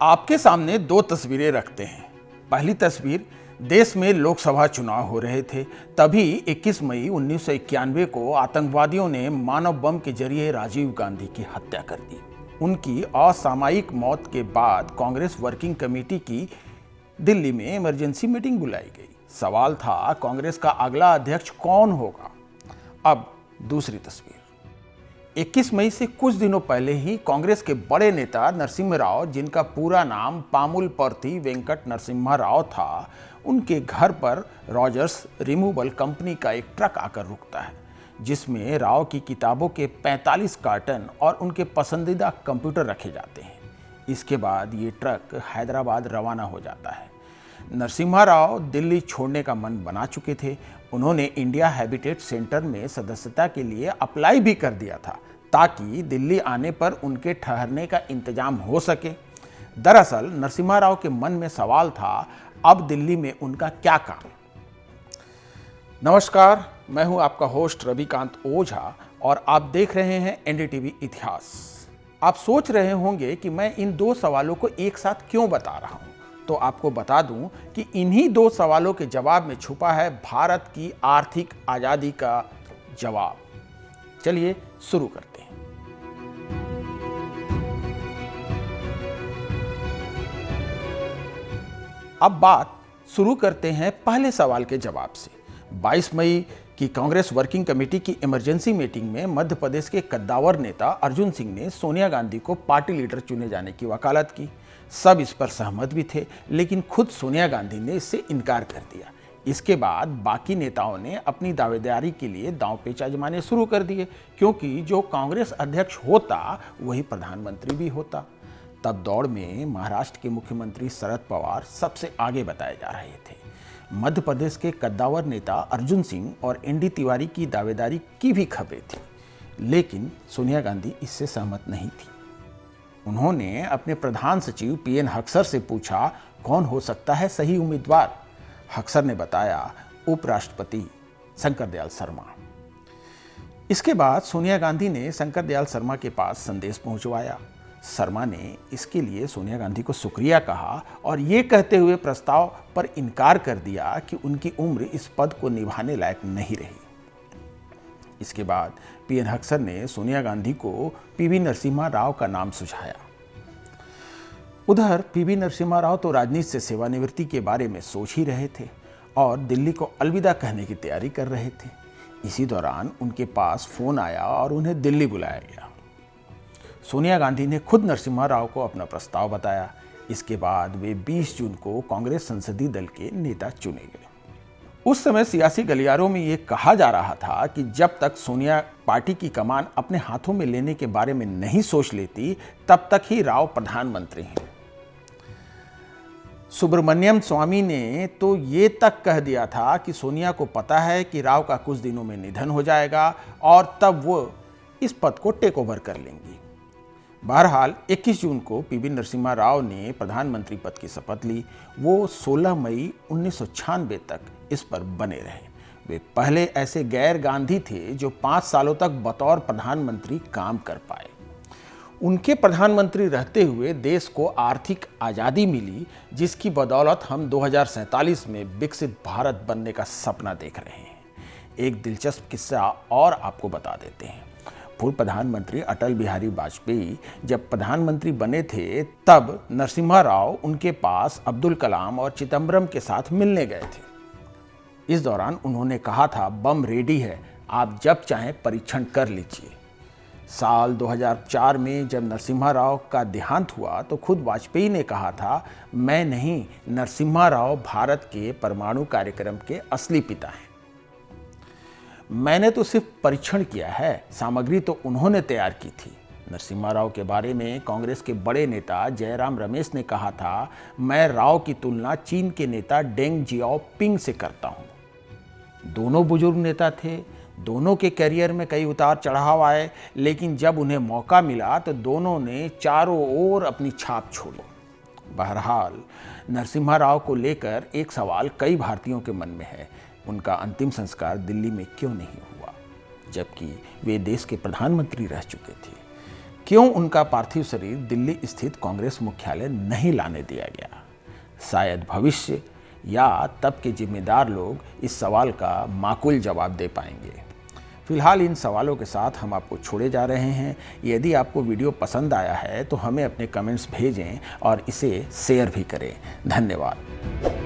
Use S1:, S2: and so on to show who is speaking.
S1: आपके सामने दो तस्वीरें रखते हैं। पहली तस्वीर, देश में लोकसभा चुनाव हो रहे थे, तभी 21 मई 1991 को आतंकवादियों ने मानव बम के जरिए राजीव गांधी की हत्या कर दी। उनकी असामयिक मौत के बाद कांग्रेस वर्किंग कमेटी की दिल्ली में इमरजेंसी मीटिंग बुलाई गई। सवाल था, कांग्रेस का अगला अध्यक्ष कौन होगा। अब दूसरी तस्वीर, 21 मई से कुछ दिनों पहले ही कांग्रेस के बड़े नेता नरसिम्हा राव, जिनका पूरा नाम पामुलपर्ती वेंकट नरसिम्हा राव था, उनके घर पर रॉजर्स रिमूवल कंपनी का एक ट्रक आकर रुकता है, जिसमें राव की किताबों के 45 कार्टन और उनके पसंदीदा कंप्यूटर रखे जाते हैं। इसके बाद ये ट्रक हैदराबाद रवाना हो जाता है। नरसिम्हा राव दिल्ली छोड़ने का मन बना चुके थे। उन्होंने इंडिया हैबिटेट सेंटर में सदस्यता के लिए अप्लाई भी कर दिया था, ताकि दिल्ली आने पर उनके ठहरने का इंतजाम हो सके। दरअसल नरसिम्हा राव के मन में सवाल था, अब दिल्ली में उनका क्या काम। नमस्कार, मैं हूं आपका होस्ट रविकांत ओझा और आप देख रहे हैं एनडीटीवी इतिहास। आप सोच रहे होंगे कि मैं इन दो सवालों को एक साथ क्यों बता रहा हूं, तो आपको बता दूं कि इन्हीं दो सवालों के जवाब में छुपा है भारत की आर्थिक आजादी का जवाब। चलिए शुरू करते हैं। अब बात शुरू करते हैं पहले सवाल के जवाब से। 22 मई की कांग्रेस वर्किंग कमेटी की इमरजेंसी मीटिंग में मध्य प्रदेश के कद्दावर नेता अर्जुन सिंह ने सोनिया गांधी को पार्टी लीडर चुने जाने की वकालत की। सब इस पर सहमत भी थे, लेकिन खुद सोनिया गांधी ने इससे इनकार कर दिया। इसके बाद बाकी नेताओं ने अपनी दावेदारी के लिए दांव पेच आजमाने शुरू कर दिए, क्योंकि जो कांग्रेस अध्यक्ष होता वही प्रधानमंत्री भी होता। तब दौड़ में महाराष्ट्र के मुख्यमंत्री शरद पवार सबसे आगे बताए जा रहे थे। मध्य प्रदेश के कद्दावर नेता अर्जुन सिंह और एनडी तिवारी की दावेदारी की भी खबरें थी, लेकिन सोनिया गांधी इससे सहमत नहीं थी। उन्होंने अपने प्रधान सचिव पीएन हक्सर से पूछा, कौन हो सकता है सही उम्मीदवार। हक्सर ने बताया, उपराष्ट्रपति शंकर दयाल शर्मा। इसके बाद सोनिया गांधी ने शंकर दयाल शर्मा के पास संदेश पहुंचवाया। शर्मा ने इसके लिए सोनिया गांधी को शुक्रिया कहा और ये कहते हुए प्रस्ताव पर इनकार कर दिया कि उनकी उम्र इस पद को निभाने लायक नहीं रही। इसके बाद पीएन हक्सर ने सोनिया गांधी को पीवी नरसिम्हा राव का नाम सुझाया। उधर पीवी नरसिम्हा राव तो राजनीति से सेवानिवृत्ति के बारे में सोच ही रहे थे और दिल्ली को अलविदा कहने की तैयारी कर रहे थे। इसी दौरान उनके पास फोन आया और उन्हें दिल्ली बुलाया गया। सोनिया गांधी ने खुद नरसिम्हा राव को अपना प्रस्ताव बताया। इसके बाद वे 20 जून को कांग्रेस संसदीय दल के नेता चुने गए। उस समय सियासी गलियारों में ये कहा जा रहा था कि जब तक सोनिया पार्टी की कमान अपने हाथों में लेने के बारे में नहीं सोच लेती, तब तक ही राव प्रधानमंत्री हैं। सुब्रमण्यम स्वामी ने तो ये तक कह दिया था कि सोनिया को पता है कि राव का कुछ दिनों में निधन हो जाएगा और तब वो इस पद को टेक ओवर कर लेंगी। बहरहाल 21 जून को पीवी नरसिम्हा राव ने प्रधानमंत्री पद की शपथ ली। वो 16 मई 1996 तक इस पर बने रहे। वे पहले ऐसे गैर गांधी थे जो 5 सालों तक बतौर प्रधानमंत्री काम कर पाए। उनके प्रधानमंत्री रहते हुए देश को आर्थिक आज़ादी मिली, जिसकी बदौलत हम 2047 में विकसित भारत बनने का सपना देख रहे हैं। एक दिलचस्प किस्सा और आपको बता देते हैं। पूर्व प्रधानमंत्री अटल बिहारी वाजपेयी जब प्रधानमंत्री बने थे, तब नरसिम्हा राव उनके पास अब्दुल कलाम और चिदंबरम के साथ मिलने गए थे। इस दौरान उन्होंने कहा था, बम रेडी है, आप जब चाहें परीक्षण कर लीजिए। साल 2004 में जब नरसिम्हा राव का देहांत हुआ तो खुद वाजपेयी ने कहा था, मैं नहीं, नरसिम्हा राव भारत के परमाणु कार्यक्रम के असली पिता हैं। मैंने तो सिर्फ परीक्षण किया है, सामग्री तो उन्होंने तैयार की थी। नरसिम्हा राव के बारे में कांग्रेस के बड़े नेता जयराम रमेश ने कहा था, मैं राव की तुलना चीन के नेता डेंग जियाओपिंग से करता हूं। दोनों बुजुर्ग नेता थे, दोनों के करियर में कई उतार चढ़ाव आए, लेकिन जब उन्हें मौका मिला तो दोनों ने चारों ओर अपनी छाप छोड़ी। बहरहाल नरसिम्हा राव को लेकर एक सवाल कई भारतीयों के मन में है, उनका अंतिम संस्कार दिल्ली में क्यों नहीं हुआ, जबकि वे देश के प्रधानमंत्री रह चुके थे। क्यों उनका पार्थिव शरीर दिल्ली स्थित कांग्रेस मुख्यालय नहीं लाने दिया गया? शायद भविष्य या तब के जिम्मेदार लोग इस सवाल का माकूल जवाब दे पाएंगे। फिलहाल इन सवालों के साथ हम आपको छोड़े जा रहे हैं। यदि आपको वीडियो पसंद आया है तो हमें अपने कमेंट्स भेजें और इसे शेयर भी करें। धन्यवाद।